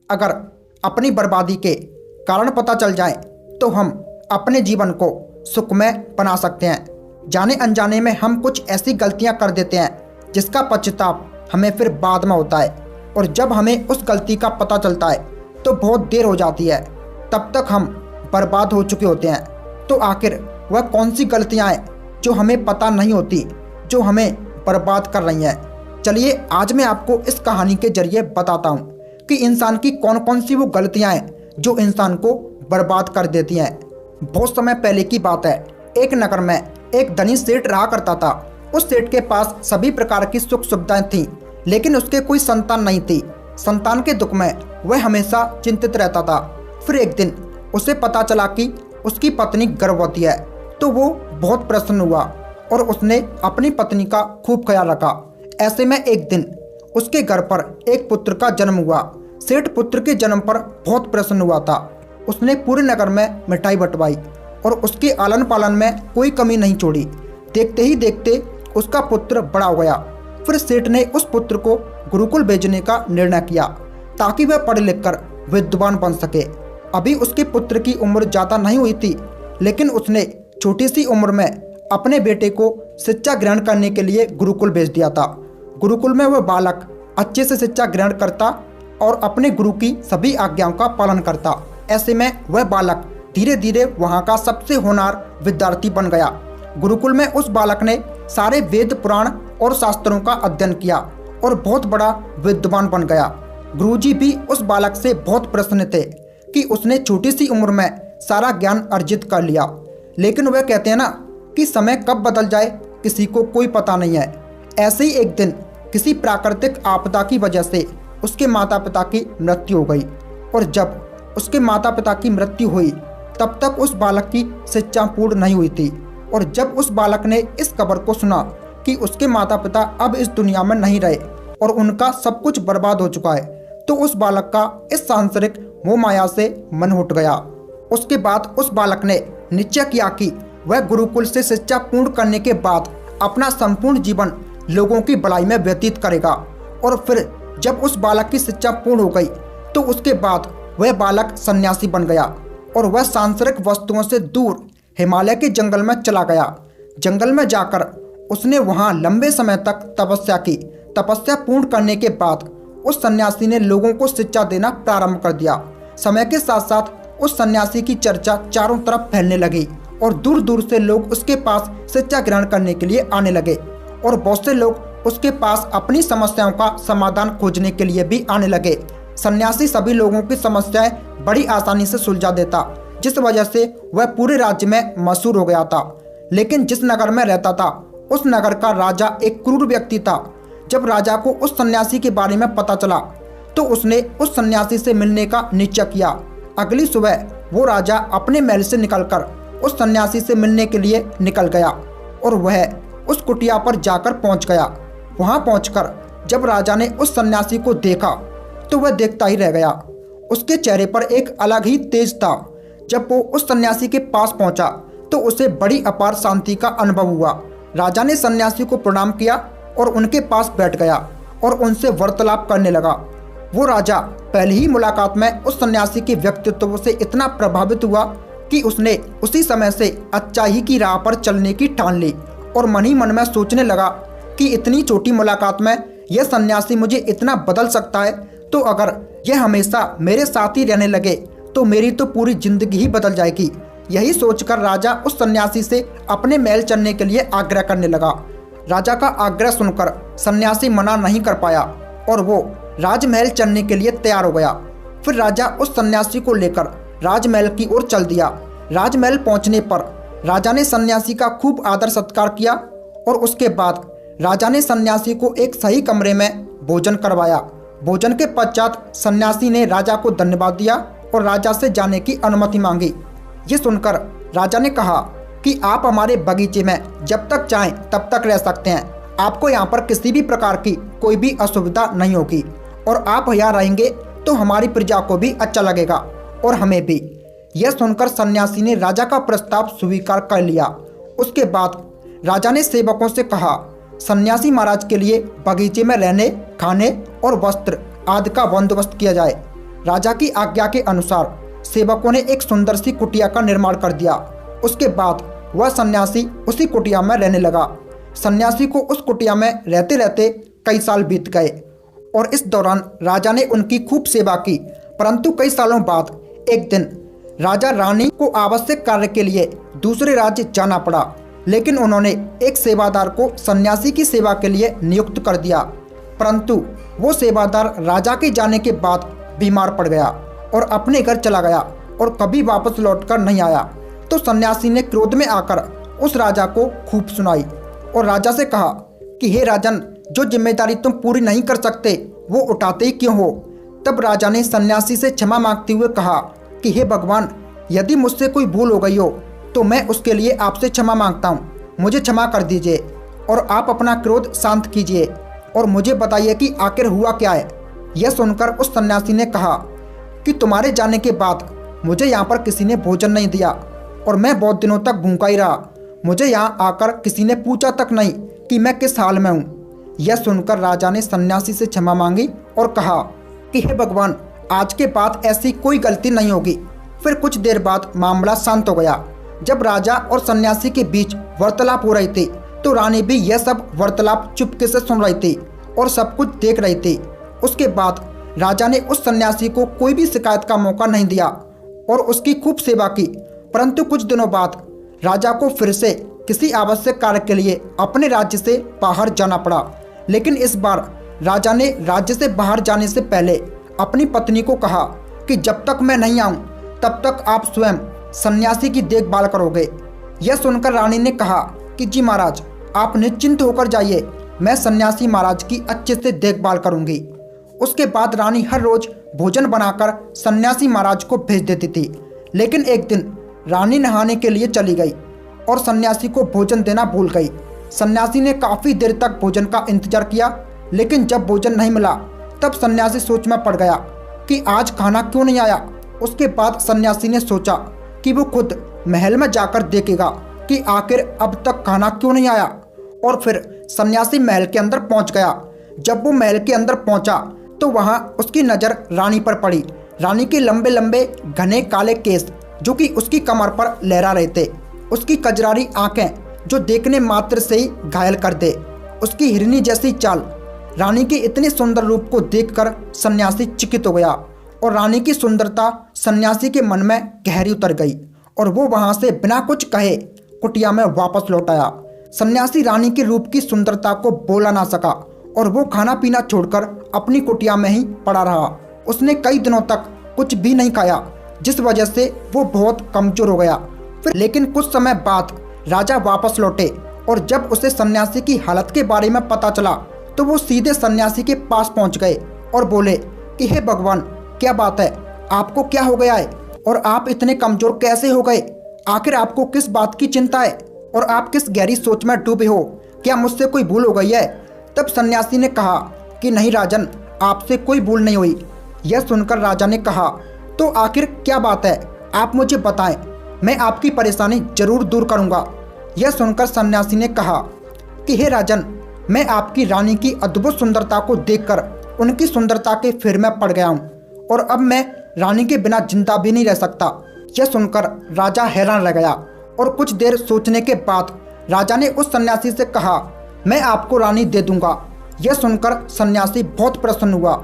अगर अपनी बर्बादी के कारण पता चल जाए तो हम अपने जीवन को सुखमय बना सकते हैं। जाने अनजाने में हम कुछ ऐसी गलतियां कर देते हैं जिसका पश्चाताप हमें फिर बाद में होता है, और जब हमें उस गलती का पता चलता है तो बहुत देर हो जाती है। तब तक हम बर्बाद हो चुके होते हैं। तो आखिर वह कौन सी गलतियां हैं जो हमें पता नहीं होती, जो हमें बर्बाद कर रही हैं? चलिए आज मैं आपको इस कहानी के जरिए बताता हूँ कि इंसान की कौन कौन सी वो गलतियां हैं जो इंसान को बर्बाद कर देती हैं। बहुत समय पहले की बात है। एक नगर में एक धनी सेठ रहा करता था। उस सेठ के पास सभी प्रकार की सुख सुविधाएं थीं, लेकिन उसके कोई संतान नहीं थी। संतान के दुख में वह हमेशा चिंतित रहता था। फिर एक दिन उसे पता चला कि उसकी पत्नी गर्भवती है, तो वो बहुत प्रसन्न हुआ और उसने अपनी पत्नी का खूब ख्याल रखा। ऐसे में एक दिन उसके घर पर एक पुत्र का जन्म हुआ। सेठ पुत्र के जन्म पर बहुत प्रसन्न हुआ था। उसने पूरे नगर में मिठाई बंटवाई और उसके आलन पालन में कोई कमी नहीं छोड़ी। देखते ही देखते उसका पुत्र बड़ा हो गया। फिर सेठ ने उस पुत्र को गुरुकुल भेजने का निर्णय किया ताकि वह पढ़ लिख कर विद्वान बन सके। अभी उसके पुत्र की उम्र ज़्यादा नहीं हुई थी, लेकिन उसने छोटी सी उम्र में अपने बेटे को शिक्षा ग्रहण करने के लिए गुरुकुल भेज दिया था। गुरुकुल में वह बालक अच्छे से शिक्षा ग्रहण करता और अपने गुरु की सभी आज्ञाओं का पालन करता। ऐसे में वह बालक धीरे धीरे वहाँ का सबसे होनहार विद्यार्थी बन गया। गुरुकुल में उस बालक ने सारे वेद पुराण और शास्त्रों का अध्ययन किया और बहुत बड़ा विद्वान बन गया। गुरुजी भी उस बालक से बहुत प्रसन्न थे कि उसने छोटी सी उम्र में सारा ज्ञान अर्जित कर लिया। लेकिन वह कहते हैं ना कि समय कब बदल जाए किसी को कोई पता नहीं है। ऐसे ही एक दिन किसी प्राकृतिक आपदा की वजह से उसके माता पिता की मृत्यु हो गई, और जब उसके माता पिता की मृत्यु हुई तब तक उस बालक की शिक्षा पूर्ण नहीं हुई थी। और जब उस बालक ने इस खबर को सुना कि उसके माता पिता अब इस दुनिया में नहीं रहे और उनका सब कुछ बर्बाद हो चुका है, तो उस बालक का इस सांसारिक मोह माया से मन उठ गया। उसके बाद उस बालक ने निश्चय किया कि वह गुरुकुल से शिक्षा पूर्ण करने के बाद अपना संपूर्ण जीवन लोगों की भलाई में व्यतीत करेगा। और फिर जब उस बालक की शिक्षा पूर्ण हो गई तो उसके बाद वह बालक सन्यासी बन गया और वह सांसारिक वस्तुओं से दूर हिमालय के जंगल में चला गया। जंगल में जाकर उसने वहां लंबे समय तक तपस्या की। तपस्या पूर्ण करने के बाद उस सन्यासी ने लोगों को शिक्षा देना प्रारंभ कर दिया। समय के साथ साथ उस सन्यासी की चर्चा चारों तरफ फैलने लगी और दूर दूर से लोग उसके पास शिक्षा ग्रहण करने के लिए आने लगे, और बहुत से लोग उसके पास अपनी समस्याओं का समाधान खोजने के लिए भी आने लगे। सन्यासी सभी लोगों की समस्याएं बड़ी आसानी से सुलझा देता, जिस वजह से वह पूरे राज्य में मशहूर हो गया था। लेकिन जिस नगर में रहता था उस नगर का राजा एक क्रूर व्यक्ति था। जब राजा को उस सन्यासी के बारे में पता चला तो उसने उस सन्यासी से मिलने का निश्चय किया। अगली सुबह वो राजा अपने महल से निकलकर उस सन्यासी से मिलने के लिए निकल गया और वह उस कुटिया पर जाकर पहुंच गया। वहां पहुंचकर जब राजा ने उस सन्यासी को देखा तो वह देखता ही रह गया। उसके चेहरे पर एक अलग ही तेज था। जब वो उस सन्यासी के पास पहुंचा तो उसे बड़ी अपार शांति का अनुभव हुआ। राजा ने सन्यासी को प्रणाम किया और उनके पास बैठ गया और उनसे वार्तालाप करने लगा। वो राजा पहली ही मुलाकात में उस सन्यासी के व्यक्तित्व से इतना प्रभावित हुआ कि उसने उसी समय से अच्छाई की राह पर चलने की ठान ली और मन ही मन में सोचने लगा कि इतनी छोटी मुलाकात में यह सन्यासी मुझे इतना बदल सकता है, तो अगर यह हमेशा मेरे साथ ही रहने लगे तो मेरी तो पूरी जिंदगी ही बदल जाएगी। यही सोचकर राजा उस सन्यासी से अपने महल चलने के लिए आग्रह करने लगा। राजा का आग्रह सुनकर सन्यासी मना नहीं कर पाया और वो राजमहल चलने के लिए तैयार हो गया। फिर राजा उस सन्यासी को लेकर राजमहल की ओर चल दिया। राजमहल पहुंचने पर राजा ने सन्यासी का खूब आदर सत्कार किया और उसके बाद राजा ने सन्यासी को एक सही कमरे में भोजन करवाया। भोजन के पश्चात सन्यासी ने राजा को धन्यवाद दिया और राजा से जाने की अनुमति मांगी। ये सुनकर राजा ने कहा कि आप हमारे बगीचे में जब तक चाहें तब तक रह सकते हैं। आपको यहाँ पर किसी भी प्रकार की कोई भी असुविधा नहीं होगी और आप यहाँ रहेंगे तो हमारी प्रजा को भी अच्छा लगेगा और हमें भी। यह सुनकर सन्यासी ने राजा का प्रस्ताव स्वीकार कर लिया। उसके बाद राजा ने सेवकों से कहा, सन्यासी महाराज के लिए बगीचे में रहने, खाने और वस्त्र आदि का बंदोबस्त किया जाए। राजा की आज्ञा के अनुसार सेवकों ने एक सुंदर सी कुटिया का निर्माण कर दिया। उसके बाद वह सन्यासी उसी कुटिया में रहने लगा। सन्यासी को उस कुटिया में रहते रहते कई साल बीत गए और इस दौरान राजा ने उनकी खूब सेवा की। परंतु कई सालों बाद एक दिन राजा रानी को आवश्यक कार्य के लिए दूसरे राज्य जाना पड़ा, लेकिन उन्होंने एक सेवादार को सन्यासी की सेवा के लिए नियुक्त कर दिया। परंतु वो सेवादार राजा के जाने के बाद बीमार पड़ गया और अपने घर चला गया और कभी वापस लौटकर नहीं आया। तो सन्यासी ने क्रोध में आकर उस राजा को खूब सुनाई और राजा से कहा कि हे राजन, जो जिम्मेदारी तुम पूरी नहीं कर सकते वो उठाते ही क्यों हो। तब राजा ने सन्यासी से क्षमा मांगते हुए कहा कि हे भगवान, यदि मुझसे कोई भूल हो गई हो तो मैं उसके लिए आपसे क्षमा मांगता हूँ, मुझे क्षमा कर दीजिए और आप अपना क्रोध शांत कीजिए और मुझे बताइए कि आखिर हुआ क्या है। यह सुनकर उस सन्यासी ने कहा कि तुम्हारे जाने के बाद मुझे यहाँ पर किसी ने भोजन नहीं दिया और मैं बहुत दिनों तक भूखा ही रहा। मुझे यहाँ आकर किसी ने पूछा तक नहीं कि मैं किस हाल में हूँ। यह सुनकर राजा ने सन्यासी से क्षमा मांगी और कहा कि हे भगवान, आज के बाद ऐसी कोई गलती नहीं होगी। फिर कुछ देर बाद मामला शांत हो गया। जब राजा और सन्यासी के बीच वार्तालाप हो रही थी तो रानी भी यह सब वार्तालाप चुपके से सुन रही थी और सब कुछ देख रही थी। उसके बाद राजा ने उस सन्यासी को कोई भी शिकायत का मौका नहीं दिया और उसकी खूब सेवा की। परंतु कुछ दिनों बाद राजा को फिर से किसी आवश्यक कार्य के लिए अपने राज्य से बाहर जाना पड़ा, लेकिन इस बार राजा ने राज्य से बाहर जाने से पहले अपनी पत्नी को कहा कि जब तक मैं नहीं आऊं तब तक आप स्वयं सन्यासी की देखभाल करोगे। यह सुनकर रानी ने कहा कि जी महाराज, आप निश्चिंत होकर जाइए, मैं सन्यासी महाराज की अच्छे से देखभाल करूंगी। उसके बाद रानी हर रोज भोजन बनाकर सन्यासी महाराज को भेज देती थी। लेकिन एक दिन रानी नहाने के लिए चली गई और सन्यासी को भोजन देना भूल गई। सन्यासी ने काफ़ी देर तक भोजन का इंतजार किया, लेकिन जब भोजन नहीं मिला तब सन्यासी सोच में पड़ गया कि आज खाना क्यों नहीं आया। उसके बाद सन्यासी ने सोचा कि वो खुद महल में जाकर देखेगा कि आखिर अब तक खाना क्यों नहीं आया। और फिर सन्यासी महल के अंदर पहुंच गया। जब वो महल के अंदर पहुंचा तो वहां उसकी नज़र रानी पर पड़ी। रानी के लंबे लंबे घने काले केस जो कि उसकी कमर पर लहरा रहे थे, उसकी कजरारी आंखें जो देखने मात्र से ही घायल कर दे, उसकी हिरनी जैसी चाल। रानी के इतने सुंदर रूप को देखकर सन्यासी चकित हो गया और रानी की सुंदरता सन्यासी के मन में गहरी उतर गई और वो वहां से बिना कुछ कहे कुटिया में वापस लौट आया। सन्यासी रानी के रूप की सुंदरता को बोला ना सका और वो खाना पीना छोड़कर अपनी कुटिया में ही पड़ा रहा। उसने कई दिनों तक कुछ भी नहीं खाया, जिस वजह से वो बहुत कमजोर हो गया। लेकिन कुछ समय बाद राजा वापस लौटे और जब उसे सन्यासी की हालत के बारे में पता चला तो वो सीधे सन्यासी के पास पहुंच गए और बोले कि हे भगवान, क्या बात है, आपको क्या हो गया है और आप इतने कमजोर कैसे हो गए। आखिर आपको किस बात की चिंता है और आप किस गहरी सोच में डूबे हो। क्या मुझसे कोई भूल हो गई है। तब सन्यासी ने कहा कि नहीं राजन, आपसे कोई भूल नहीं हुई। यह सुनकर राजा ने कहा तो आखिर क्या बात है, आप मुझे बताएं, मैं आपकी परेशानी जरूर दूर करूंगा। यह सुनकर सन्यासी ने कहा कि हे राजन, मैं आपकी रानी की अद्भुत सुंदरता को देखकर उनकी सुंदरता के फेर में पड़ गया हूँ और अब मैं रानी के बिना जिंदा भी नहीं रह सकता। यह सुनकर राजा हैरान रह गया और कुछ देर सोचने के बाद राजा ने उस सन्यासी से कहा मैं आपको रानी दे दूंगा। यह सुनकर सन्यासी बहुत प्रसन्न हुआ।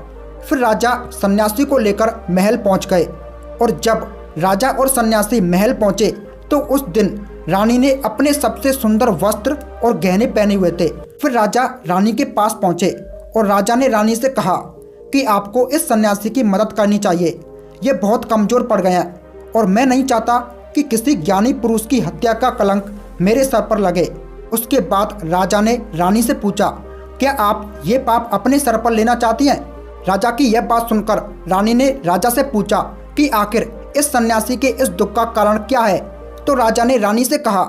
फिर राजा सन्यासी को लेकर महल पहुंच गए और जब राजा और सन्यासी महल पहुंचे तो उस दिन रानी ने अपने सबसे सुंदर वस्त्र और गहने पहने हुए थे। फिर राजा रानी के पास पहुंचे और राजा ने रानी से कहा कि आपको इस सन्यासी की मदद करनी चाहिए, ये बहुत कमज़ोर पड़ गए हैं और मैं नहीं चाहता कि किसी ज्ञानी पुरुष की हत्या का कलंक मेरे सर पर लगे। उसके बाद राजा ने रानी से पूछा, क्या आप ये पाप अपने सर पर लेना चाहती हैं। राजा की यह बात सुनकर रानी ने राजा से पूछा कि आखिर इस सन्यासी के इस दुख का कारण क्या है। तो राजा ने रानी से कहा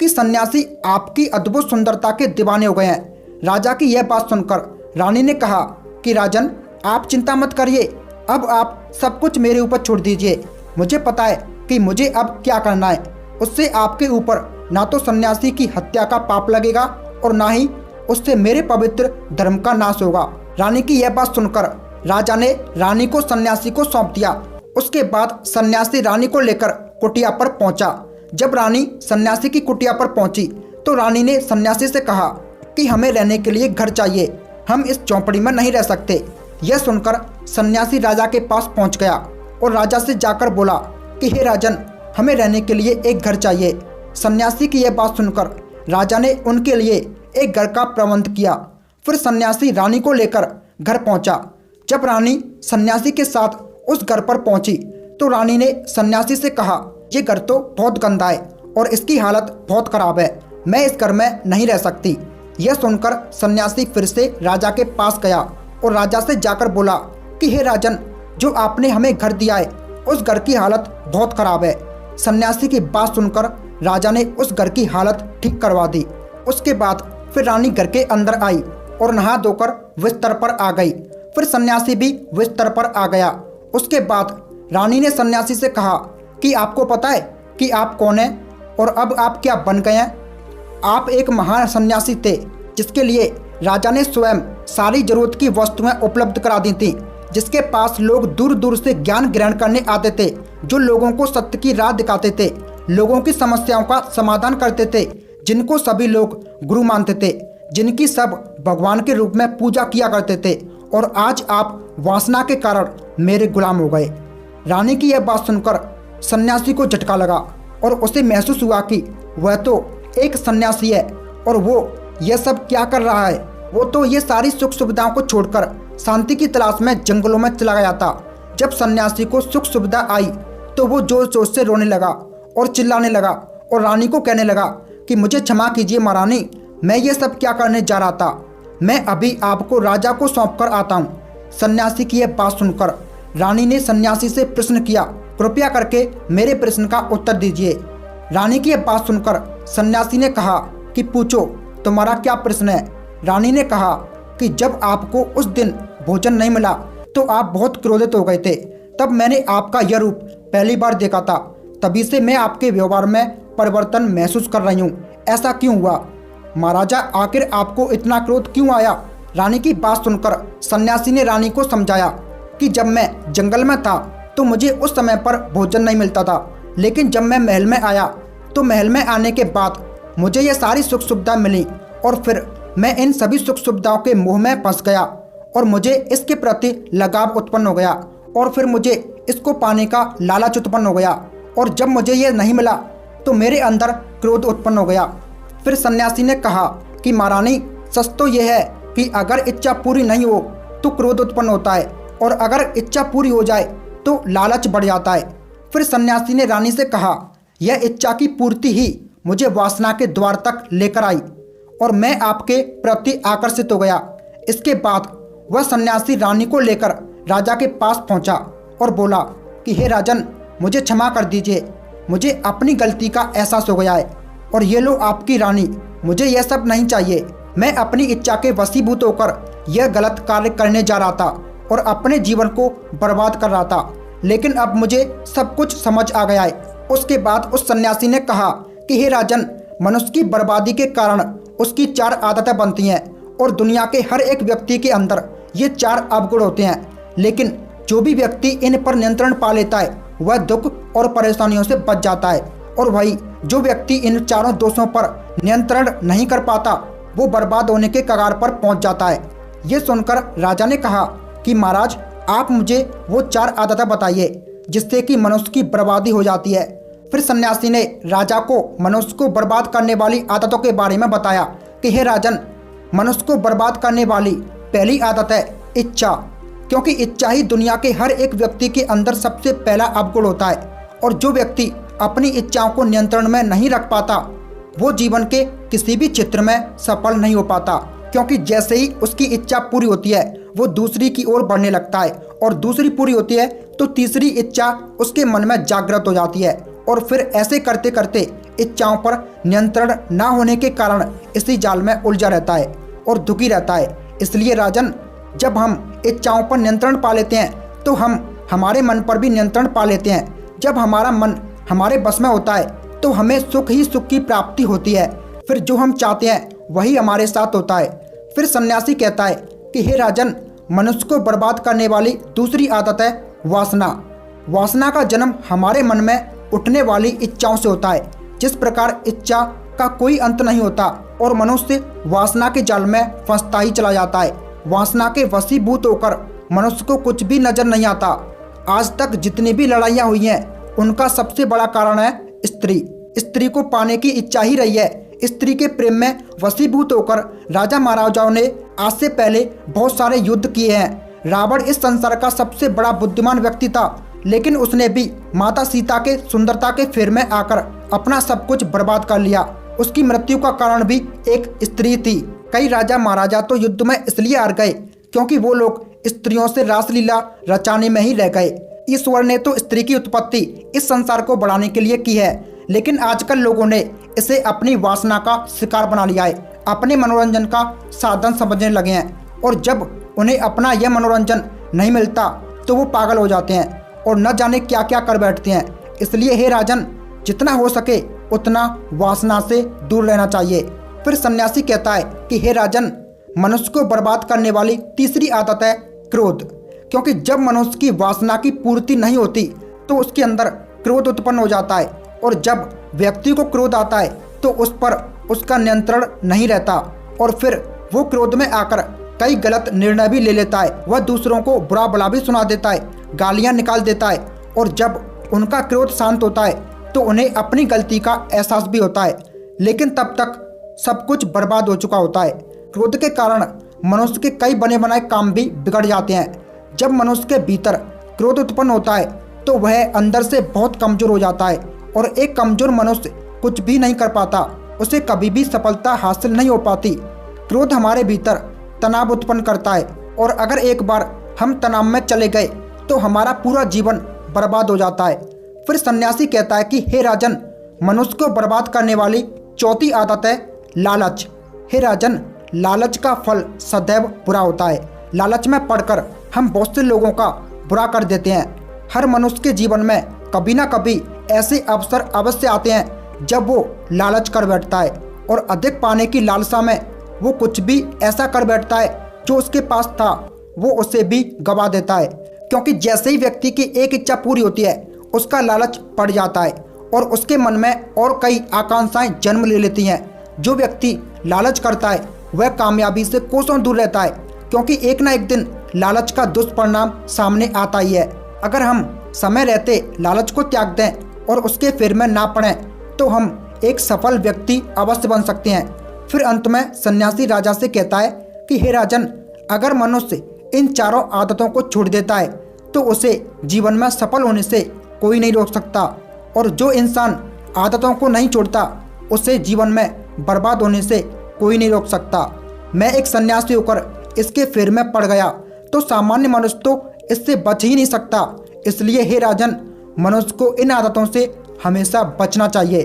कि सन्यासी आपकी अद्भुत सुंदरता के दीवाने हो गए हैं। राजा की यह बात सुनकर रानी ने कहा कि राजन, आप चिंता मत करिए, अब आप सब कुछ मेरे ऊपर छोड़ दीजिए। मुझे पता है कि मुझे अब क्या करना है। उससे आपके ऊपर ना तो सन्यासी की हत्या का पाप लगेगा और ना ही उससे मेरे पवित्र धर्म का नाश होगा। रानी की यह बात सुनकर राजा ने रानी को सन्यासी को सौंप दिया। उसके बाद सन्यासी रानी को लेकर कुटिया पर पहुंचा। जब रानी सन्यासी की कुटिया पर पहुंची तो रानी ने सन्यासी से कहा कि हमें रहने के लिए घर चाहिए, हम इस झोंपड़ी में नहीं रह सकते। यह सुनकर सन्यासी राजा के पास पहुंच गया और राजा से जाकर बोला कि हे राजन, हमें रहने के लिए एक घर चाहिए। सन्यासी की यह बात सुनकर राजा ने उनके लिए एक घर का प्रबंध किया। फिर सन्यासी रानी को लेकर घर पहुंचा। जब रानी सन्यासी के साथ उस घर पर पहुंची तो रानी ने सन्यासी से कहा, ये घर तो बहुत गंदा है और इसकी हालत बहुत खराब है, मैं इस घर में नहीं रह सकती। यह सुनकर सन्यासी फिर से राजा के पास गया और राजा से जाकर बोला कि हे राजन, जो आपने हमें घर दिया है उस घर की हालत बहुत खराब है। सन्यासी की बात सुनकर राजा ने उस घर की हालत ठीक करवा दी। उसके बाद फिर रानी घर के अंदर आई और नहा धोकर बिस्तर पर आ गई। फिर सन्यासी भी बिस्तर पर आ गया। उसके बाद रानी ने सन्यासी से कहा कि आपको पता है कि आप कौन हैं और अब आप क्या बन गए हैं। आप एक महान सन्यासी थे जिसके लिए राजा ने स्वयं सारी जरूरत की वस्तुएं उपलब्ध करा दी थी, जिसके पास लोग दूर दूर से ज्ञान ग्रहण करने आते थे, जो लोगों को सत्य की राह दिखाते थे, लोगों की समस्याओं का समाधान करते थे, जिनको सभी लोग गुरु मानते थे, जिनकी सब भगवान के रूप में पूजा किया करते थे। और आज आप वासना के कारण मेरे गुलाम हो गए। रानी की यह बात सुनकर सन्यासी को झटका लगा और उसे महसूस हुआ कि वह तो एक सन्यासी है और वो यह सब क्या कर रहा है। वो तो ये सारी सुख सुविधाओं को छोड़कर शांति की तलाश में जंगलों में चला गया था। जब सन्यासी को सुख सुविधा आई तो वो जोर जोर से रोने लगा और चिल्लाने लगा और रानी को कहने लगा कि मुझे क्षमा कीजिए महारानी, मैं ये सब क्या करने जा रहा था, मैं अभी आपको राजा को सौंप कर आता हूँ। सन्यासी की यह बात सुनकर रानी ने सन्यासी से प्रश्न किया, कृपया करके मेरे प्रश्न का उत्तर दीजिए। रानी की यह बात सुनकर सन्यासी ने कहा कि पूछो, तुम्हारा क्या प्रश्न है। रानी ने कहा कि जब आपको उस दिन भोजन नहीं मिला तो आप बहुत क्रोधित हो गए थे, तब मैंने आपका यह रूप पहली बार देखा था, तभी से मैं आपके व्यवहार में परिवर्तन महसूस कर रही हूँ। ऐसा क्यों हुआ महाराजा, आखिर आपको इतना क्रोध क्यों आया। रानी की बात सुनकर सन्यासी ने रानी को समझाया कि जब मैं जंगल में था तो मुझे उस समय पर भोजन नहीं मिलता था, लेकिन जब मैं महल में आया तो महल में आने के बाद मुझे ये सारी सुख सुविधा मिली और फिर मैं इन सभी सुख सुविधाओं के मोह में फंस गया और मुझे इसके प्रति लगाव उत्पन्न हो गया और फिर मुझे इसको पाने का लालच उत्पन्न हो गया और जब मुझे ये नहीं मिला तो मेरे अंदर क्रोध उत्पन्न हो गया। फिर सन्यासी ने कहा कि महारानी, सच तो यह है कि अगर इच्छा पूरी नहीं हो तो क्रोध उत्पन्न होता है और अगर इच्छा पूरी हो जाए तो लालच बढ़ जाता है। फिर सन्यासी ने रानी से कहा, यह इच्छा की पूर्ति ही मुझे वासना के द्वार तक लेकर आई और मैं आपके प्रति आकर्षित हो गया। इसके बाद वह सन्यासी रानी को लेकर राजा के पास पहुंचा और बोला कि हे राजन, मुझे क्षमा कर दीजिए, मुझे अपनी गलती का एहसास हो गया है और ये लो आपकी रानी, मुझे यह सब नहीं चाहिए। मैं अपनी इच्छा के वशीभूत होकर यह गलत कार्य करने जा रहा था और अपने जीवन को बर्बाद कर रहा था, लेकिन अब मुझे सब कुछ समझ आ गया है। उसके बाद उस सन्यासी ने कहा कि हे राजन, मनुष्य की बर्बादी के कारण उसकी 4 आदतें बनती हैं और दुनिया के हर एक व्यक्ति के अंदर ये 4 अवगुण होते हैं, लेकिन जो भी व्यक्ति इन पर नियंत्रण पा लेता है वह दुख और परेशानियों से बच जाता है और वही जो व्यक्ति इन 4 दोषों पर नियंत्रण नहीं कर पाता वो बर्बाद होने के कगार पर पहुंच जाता है। ये सुनकर राजा ने कहा कि महाराज, आप मुझे वो 4 आदतें बताइए जिससे कि मनुष्य की बर्बादी हो जाती है। फिर सन्यासी ने राजा को मनुष्य को बर्बाद करने वाली आदतों के बारे में बताया कि हे राजन, मनुष्य को बर्बाद करने वाली पहली आदत है इच्छा, क्योंकि इच्छा ही दुनिया के हर एक व्यक्ति के अंदर सबसे पहला अवगुण होता है और जो व्यक्ति अपनी इच्छाओं को नियंत्रण में नहीं रख पाता वो जीवन के किसी भी क्षेत्र में सफल नहीं हो पाता, क्योंकि जैसे ही उसकी इच्छा पूरी होती है वो दूसरी की ओर बढ़ने लगता है और दूसरी पूरी होती है तो तीसरी इच्छा उसके मन में जागृत हो जाती है और फिर ऐसे करते करते इच्छाओं पर नियंत्रण ना होने के कारण इसी जाल में उलझा रहता है और दुखी रहता है। इसलिए राजन, जब हम इच्छाओं पर नियंत्रण पा लेते हैं तो हम हमारे मन पर भी नियंत्रण पा लेते हैं। जब हमारा मन हमारे बस में होता है तो हमें सुख ही सुख की प्राप्ति होती है, फिर जो हम चाहते हैं वही हमारे साथ होता है। फिर सन्यासी कहता है कि हे राजन, मनुष्य को बर्बाद करने वाली दूसरी आदत है वासना। वासना का जन्म हमारे मन में उठने वाली इच्छाओं से होता है। जिस प्रकार इच्छा का कोई अंत नहीं होता और मनुष्य वासना के जाल में फंसता ही चला जाता है। वासना के वशीभूत होकर मनुष्य को कुछ भी नजर नहीं आता। आज तक जितनी भी लड़ाइयाँ हुई हैं उनका सबसे बड़ा कारण है स्त्री। स्त्री को पाने की इच्छा ही रही है। स्त्री के प्रेम में वशीभूत होकर राजा महाराजाओं ने आज से पहले बहुत सारे युद्ध किए हैं। रावण इस संसार का सबसे बड़ा बुद्धिमान व्यक्ति था, लेकिन उसने भी माता सीता के सुंदरता के फेर में आकर अपना सब कुछ बर्बाद कर लिया। उसकी मृत्यु का कारण भी एक स्त्री थी। कई राजा महाराजा तो युद्ध में इसलिए हार गए क्योंकि वो लोग स्त्रियों से रासलीला रचाने में ही रह गए। ईश्वर ने तो स्त्री की उत्पत्ति इस संसार को बढ़ाने के लिए की है, लेकिन आजकल लोगों ने इसे अपनी वासना का शिकार बना लिया है, अपने मनोरंजन का साधन समझने लगे हैं। और जब उन्हें अपना यह मनोरंजन नहीं मिलता तो वो पागल हो जाते हैं और न जाने क्या क्या कर बैठते हैं। इसलिए हे राजन, जितना हो सके उतना वासना से दूर रहना चाहिए। फिर सन्यासी कहता है कि हे राजन, मनुष्य को बर्बाद करने वाली तीसरी आदत है क्रोध। क्योंकि जब मनुष्य की वासना की पूर्ति नहीं होती तो उसके अंदर क्रोध उत्पन्न हो जाता है, और जब व्यक्ति को क्रोध आता है तो उस पर उसका नियंत्रण नहीं रहता और फिर वो क्रोध में आकर कई गलत निर्णय भी ले लेता है। वह दूसरों को बुरा भला भी सुना देता है, गालियां निकाल देता है, और जब उनका क्रोध शांत होता है तो उन्हें अपनी गलती का एहसास भी होता है, लेकिन तब तक सब कुछ बर्बाद हो चुका होता है। क्रोध के कारण मनुष्य के कई बने बनाए काम भी बिगड़ जाते हैं। जब मनुष्य के भीतर क्रोध उत्पन्न होता है तो वह अंदर से बहुत कमजोर हो जाता है, और एक कमजोर मनुष्य कुछ भी नहीं कर पाता, उसे कभी भी सफलता हासिल नहीं हो पाती। क्रोध हमारे भीतर तनाव उत्पन्न करता है, और अगर एक बार हम तनाव में चले गए तो हमारा पूरा जीवन बर्बाद हो जाता है। फिर सन्यासी कहता है कि हे राजन, मनुष्य को बर्बाद करने वाली चौथी आदत है लालच। हे राजन, लालच का फल सदैव बुरा होता है। लालच में पड़कर हम बहुत से लोगों का बुरा कर देते हैं। हर मनुष्य के जीवन में कभी ना कभी ऐसे अवसर अवश्य आते हैं जब वो लालच कर बैठता है, और अधिक पाने की लालसा में वो कुछ भी ऐसा कर बैठता है जो उसके पास था वो उसे भी गवा देता है। क्योंकि जैसे ही व्यक्ति की एक इच्छा पूरी होती है उसका लालच पड़ जाता है, और उसके मन में और कई आकांक्षाएं जन्म ले लेती हैं। जो व्यक्ति लालच करता है वह कामयाबी से कोसों दूर रहता है, क्योंकि एक ना एक दिन लालच का दुष्परिणाम सामने आता ही है। अगर हम समय रहते लालच को त्याग दें और उसके फेर में ना पड़ें तो हम एक सफल व्यक्ति अवश्य बन सकते हैं। फिर अंत में सन्यासी राजा से कहता है कि हे राजन, अगर मनुष्य इन चारों आदतों को छोड़ देता है तो उसे जीवन में सफल होने से कोई नहीं रोक सकता, और जो इंसान आदतों को नहीं छोड़ता उसे जीवन में बर्बाद होने से कोई नहीं रोक सकता। मैं एक सन्यासी होकर इसके फेर में पड़ गया तो सामान्य मनुष्य तो इससे बच ही नहीं सकता। इसलिए हे राजन, मनुष्य को इन आदतों से हमेशा बचना चाहिए।